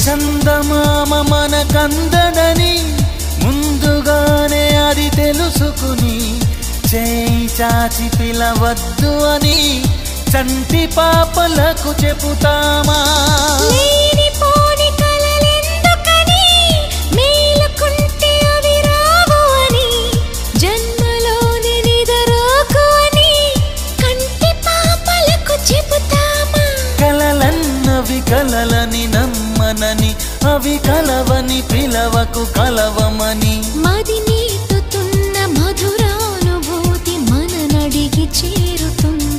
చందమామ మనకందడని ముందుగానే అది తెలుసుకుని చేయి చాచి పిలవద్దు అని చంటి పాపలకు చెబుతామా? లేనిపోని కలలెందుకని మేలుకుంటే అవి రావు అని జన్మలోని నిదరోకు అని కంటి పాపలకు చెబుతామా? కలలన్నవి కలలని నమ్మనని అవి కలవని పిలవకు కలవమని మది నీటుతున్న మధురానుభూతి మననడిగి చేరుతుంది.